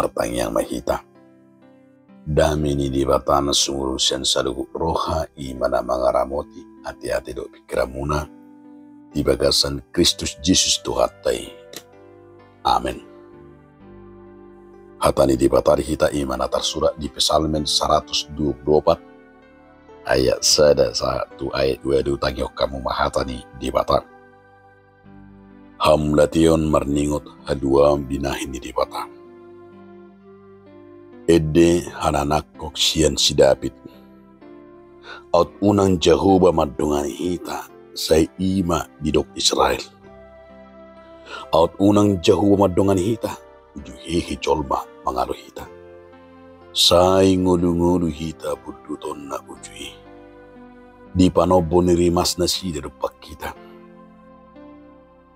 martang yang mahita. Dami ni di batana sungurusan salugu roha imana mangaramoti hati-hati do pikiramuna di bagasan Kristus Yesus Tuhatai. Amin. Hatani di batari hita imana tersurat di Psalmen 124 ayat 1 ayat 2 tangyo kamu mahatani di batar. Hamlation marningot hadua binahin di batar. Ede hananakok sian si David. Aut unang Jehovah madungan hita say ima didok Israel. Aut unang Jehovah madungan hita ujuhehi colma mangalu hita. Say ngulu-ngulu hita buduton na ujui. Di panobo nirimas na sida rupak kita.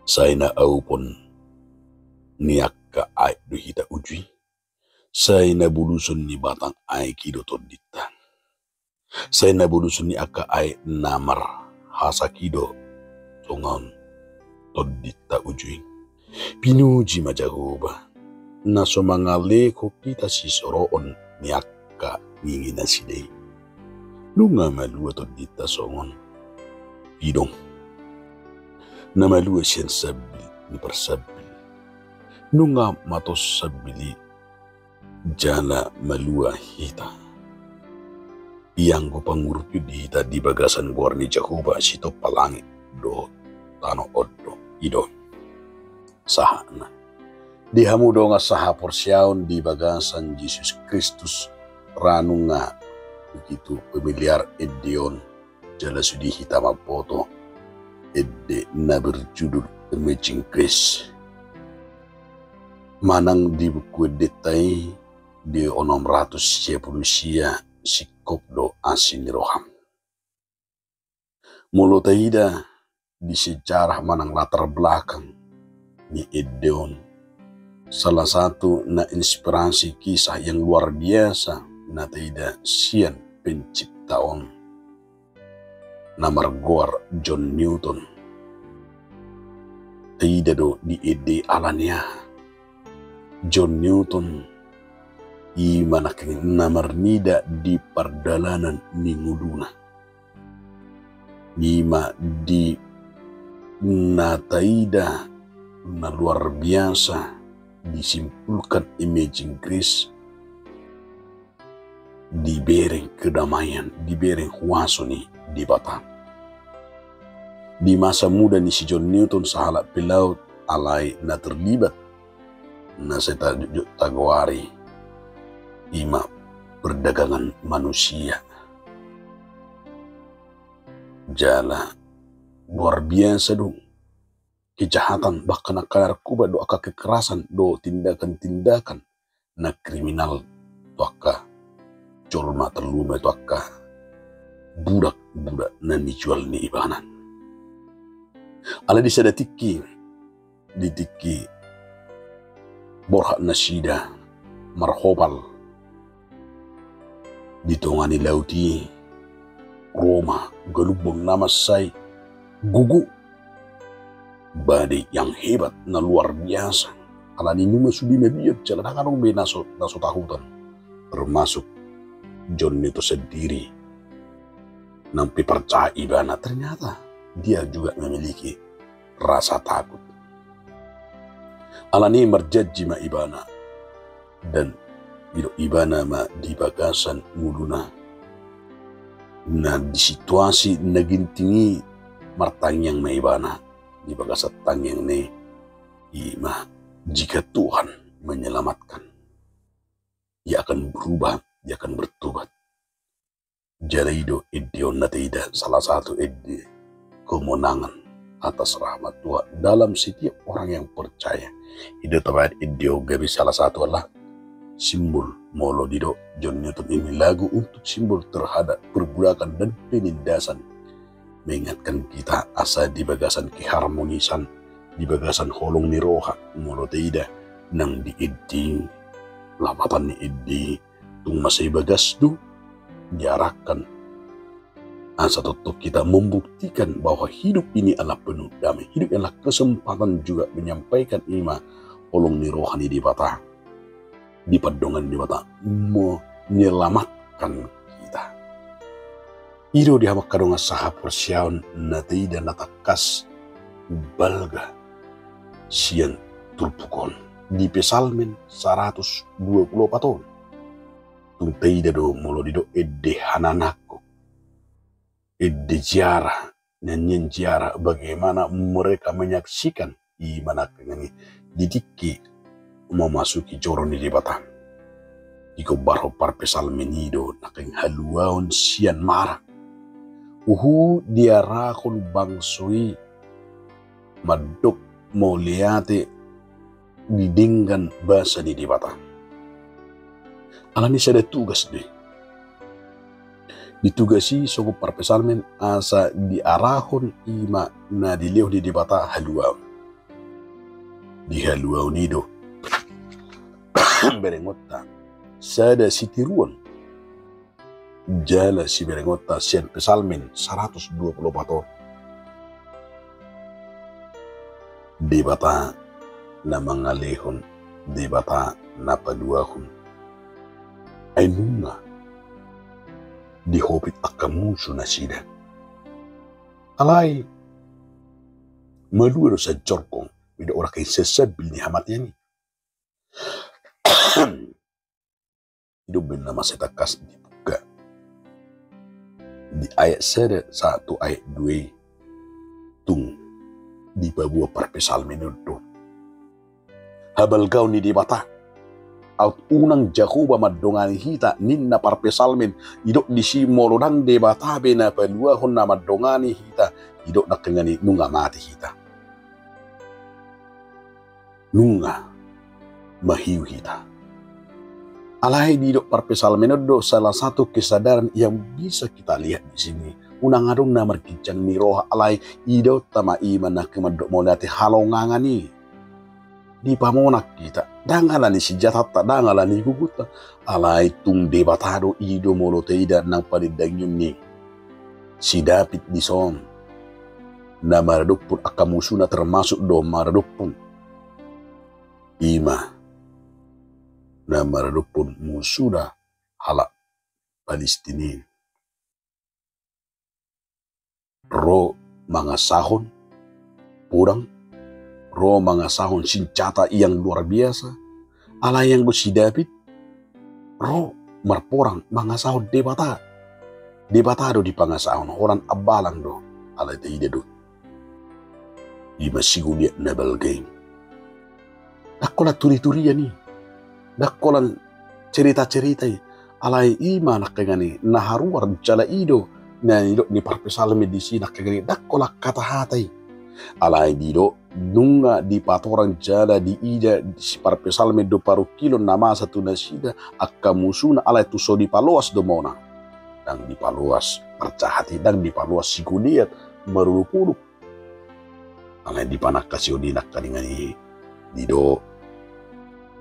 Say na aupon niak ka ay du hita ujui. Say na bulusun ni batang ay kido todita. Say na bulusun ni aka ay namar hasa kido tungon todita ujui. Pinuji majagoba na sumangale ko kita si soroon ni aka ngingin na sidey. Nunga malua todita songon pidong. Na malua siyan sabil ni persabil. Nunga matos sabili jala malua hita. Iyang ko pangurupyo di hita di bagasan buar ni Jehovah sito palangi do tano oddo ido. Sahana. Di hamudo nga saha porsyaon di bagasan Jesus Kristus ranu nga begitu pemiliar edion jala sudi hita mapoto edde na berjudul Amazing Grace. Manang di buku detai di 610 sikop do asin roham. Mulu taida di sejarah manang latar belakang ni Edeon. Salah satu na inspirasi kisah yang luar biasa na taida sian penciptaon na margoar John Newton. Taida do di ede alania John Newton imanaking namarnida di pardalanan ni nguduna. Nima di nataida na luar biasa disimpulkan Amazing Grace dibereng kedamaian, dibereng huasoni di batang. Di masa muda ni si John Newton sahala pelaut alai na terlibat na seta tagwari ima perdagangan manusia. Jala luar biasa dong. Kejahatan bahkan narkoba do aka kekerasan do tindakan-tindakan na kriminal tuaka colma terluma tuaka budak-budak na nijual ni ibanan. Ala di sada tiki borha nasida marhobal ditongani lauti Roma galubang nama say gugu badai yang hebat na luar biasa. Ala ni numa sudi mabiyat jalan kanong may naso tahutan termasuk John itu sendiri nampi percaya ibana. Ternyata dia juga memiliki rasa takut. Ala ni marjaji ma ibana dan ibana ma di bagasan nguduna na di situasi nagintingi martangyang ma ibana di bagasan tangyang ni ima jika Tuhan menyelamatkan ia akan berubah, ia akan bertobat. Jalaido edion na tidak salah satu edi kemenangan atas rahmat Tuhan dalam setiap orang yang percaya. Itu tempat edio gabi salah satu adalah simbol molo dido John Newton ini lagu untuk simbol terhadap perbudakan dan penindasan, mengingatkan kita asa di bagasan keharmonisan, di bagasan holong ni roha molo tidak nang diidi lamatan ni idi tung masay bagas du diarahkan asa tutup kita membuktikan bahwa hidup ini adalah penuh damai, hidup adalah kesempatan juga menyampaikan ima holong ni rohani di batang. di padongan di bata menyelamatkan kita. Ido di hamak kadonga saha persyaun nati dan natakas balga sian turpukon di pesalmen 124 tahun. Tung teida do molo dido edde hananako edde ziarah nyanyian ziarah bagaimana mereka menyaksikan imana kengani didiki memasuki joron di debatan. Iko baro par pesalmenido naking haluaon sian marak. Diarakon bangsui madok moliate didinggan bahasa di debatan. Alani sada tugas deh. Ditugasi soko par pesalmen asa diarahon ima na dileo di debata haluaon. Di haluaon nido berengota sada sitiruan jala si berengota sian pesalmen 124 debata na mangalehon debata na paduahon ay nunga di hopit akamuso na sida alay maluero sa jorkong mida ora kay sesabil ni hamatyan hidup nama setakas dibuka di ayat 1 ayat 2 tung di babua parpesalmen itu habal kau ni dibata out unang Jakuba madongani hita ninna parpesalmen idok di si molodang debata bena palua honna madongani hita idok nakengani nunga mati hita nunga mahiu hita. Alai di dok parpesalmen do salah satu kesadaran yang bisa kita lihat di sini. Unang adong na markicang ni roha alai ido tama iman na kemadok molate halongangani. Di pamonak kita dangalan ni sijatata dangalan ni guguta alai tung debatado ido molote ida nang palidang yun ni. Si David di son na maradok pun akamusuna termasuk do maradok pun. Ima na maradok pun musuda halak Palestini. Ro mga sahon purang, ro mga sahon senjata yang luar biasa. Ala yang si David, ro marporang mga sahon debata. Debatado di pangasahon orang abalang do. Ala ide do. Ima siguliat na balgeng. Dakola turi-turian ni. Dakolan cerita-cerita alai ima nakengani naharuar jala ido na ido ni parpesalme di sini nakengani dakola kata hatai alai dido nunga di patoran jala di ida si parpesalme do paru kilo nama satu nasida akamusuna alai tu so di paluas do mona dang di paluas percahati dang di paluas sikuliat marulupuluk alai di panak kasio di nakengani dido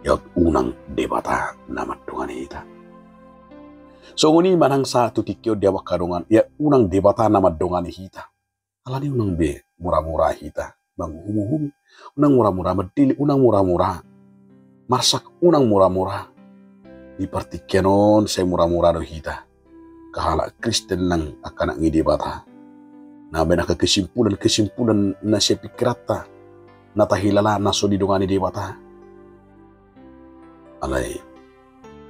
yaut unang debata nama dongan hita. So nguni manang satu tikyo dia wakadongan ya unang debata nama dongan hita. Alani unang be murah-murah hita bang humi unang murah-murah medili unang murah-murah marsak unang murah-murah di partikenon saya murah-murah do hita kahala Kristen nang akan ngidebata. Nah bena kesimpulan na sepikirata na tahilala na so di dongan debata. Alai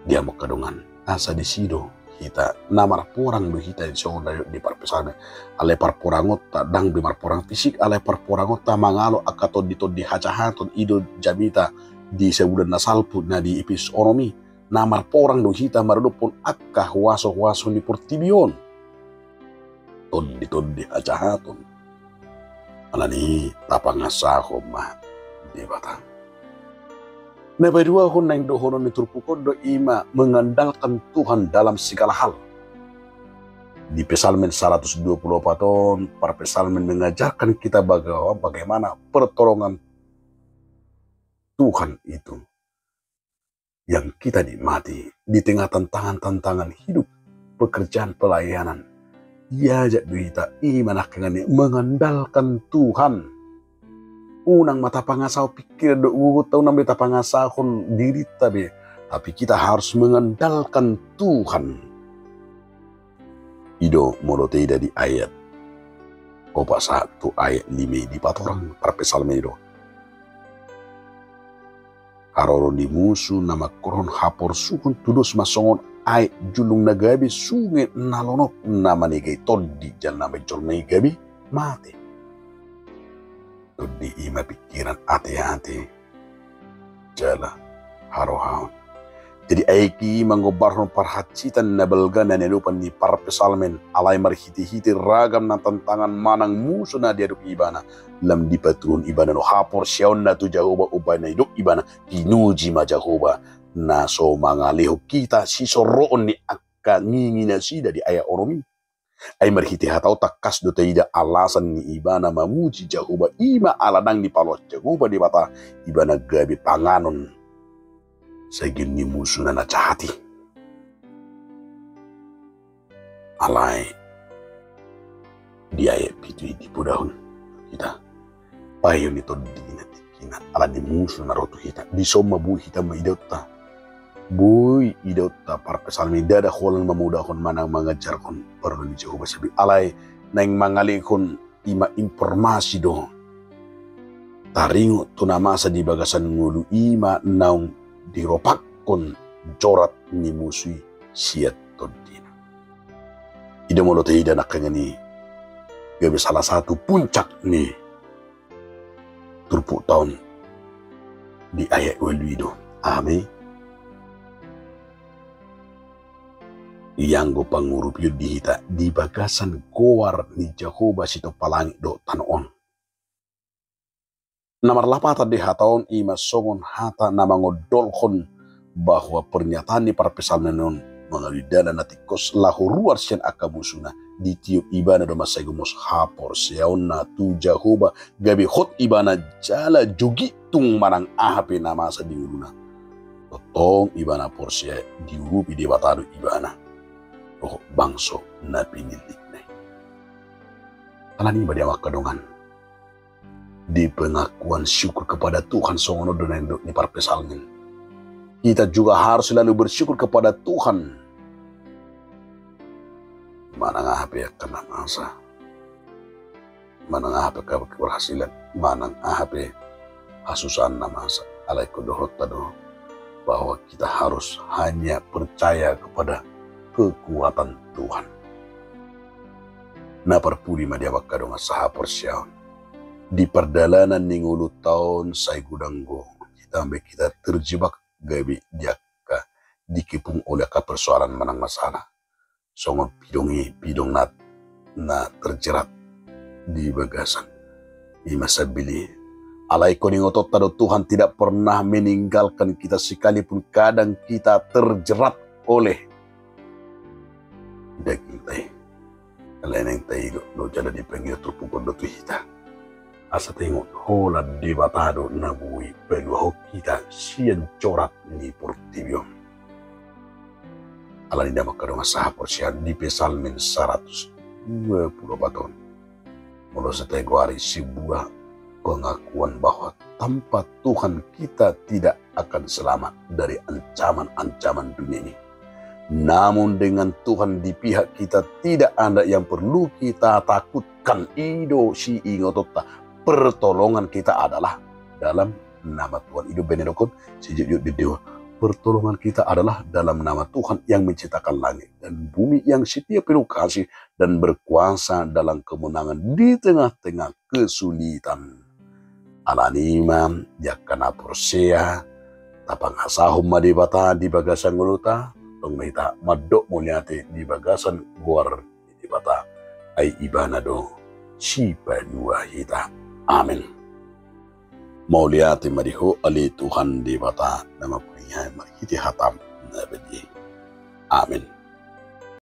dia makadongan asa di sido hita namar porang do hita di sona di parpesalmen alai parporangot ta dang di marporang fisik alai parporangot ta mangalo akato di hacahaton ido jamita di sebulan nasalpu na di ipis onomi namar porang do hita maradopon akka waso ni portibion ton di hacahaton alani tapangasaho mah di batang. Nah, kedua honang do honon turpukon do ima mengandalkan Tuhan dalam segala hal. Di pesalmen 124 tahun, para pesalmen mengajarkan kita bagaimana pertolongan Tuhan itu yang kita nikmati di tengah tantangan hidup, pekerjaan, pelayanan. Ia ajak kita iman mengandalkan Tuhan. Unang mata pangasaw pikir do ugot tau nang beta pangasahon diri tabe Tapi kita harus mengandalkan Tuhan. Ido molote dari ayat 1 ayat 5 di patorang perpesalme ido. Haroro di musuh nama koron hapor sukun tudus masongon ayat julung nagabi sungai nalonok nama negai todi jalan nama jol negabi mati. Todi ima pikiran hati-hati jala harohaun. Jadi aiki manggobarhon parhacitan na belga na nilupan ni parpesalmen alay marhiti-hiti ragam na tantangan manang muso na diaduk ibana lam dipatrun ibana no hapor siyaon na tu Jahoba ubay na iduk ibana pinuji ma Jahoba na so mga lihok kita si soroon ni akka ngingi na sida di aya oromi ay marhiti hataw takas do taida alasan ni ibana mamuji Jahoba ima aladang di palos Jahoba di bata ibana gabi panganon sa gini musuh na nachahati. Alay, di ayat pitu di pudahon kita. Payo nito di natikina. Ala di musuh na roto kita. Di soma buhi kita maidota. Buhi idota para pesalmi dada kholan mamudahon manang mengajarkon perlu di Jehovah sabi. Alay, nang mangalikon ima informasi do. Taringo tunamasa di bagasan ngulu ima naung diropakkon jorat ni musui siat todina. Ida molo taida nakanya ni gabi salah satu puncak ni turpuk tahun di ayat waluido. Amin. Yang go pangurup yun dihita di bagasan kowar ni Jahoba sito palangit do tanoon. Namar lapata di hataon ima songon hata nama ngodolkon bahwa pernyataan ni para pesalmenon mengalui dana natikos lahu ruar sian akamusuna di tiup ibana do masegumos hapor siauna tu Jahoba gabi hot ibana jala jugi tung manang ahape nama sa diuluna totong ibana porsia diurupi di batado ibana oh bangso na pinilik na alani ba dia wakadongan di pengakuan syukur kepada Tuhan songono donendo ni para pesalmen. Kita juga harus selalu bersyukur kepada Tuhan. Manang ahape kena masa. Manang ahape keberhasilan. Manang ahape hasusan namasa. Alai kodohot tado. Bahwa kita harus hanya percaya kepada kekuatan Tuhan. Na perpuri madiawak kadonga saha persyaon. Di perjalanan ningulu tahun saya gudanggo kita terjebak gabi diaka dikepung oleh persoalan manang masalah songon pidong na terjerat di bagasan di masa bili alai koningotot tado Tuhan tidak pernah meninggalkan kita sekalipun kadang kita terjerat oleh daging tay alain tay lo jala di pengir terpukul do kita asa tengok hola di batado na bui pelu kita sian corat ni portibio. Ala ni damak kadong asaha porsian di pesalmen 120 baton. Mula seteguari sebuah pengakuan bahwa tanpa Tuhan kita tidak akan selamat dari ancaman-ancaman dunia ini. Namun dengan Tuhan di pihak kita tidak ada yang perlu kita takutkan. Ido si ingotota. Pertolongan kita adalah dalam nama Tuhan. Hidup benedokon sejujur di Dewa. Pertolongan kita adalah dalam nama Tuhan yang menciptakan langit dan bumi, yang setia penuh kasih dan berkuasa dalam kemenangan di tengah-tengah kesulitan. Alanima yakana porsea tapang asahum madibata di bagasan nguluta tong mehita madok mulyate di bagasan guar di bata ay ibanado sipa dua hita. Amin. Mauliati mariho ali Tuhan di bata nama punya marhiti hatam nabedi. Amin.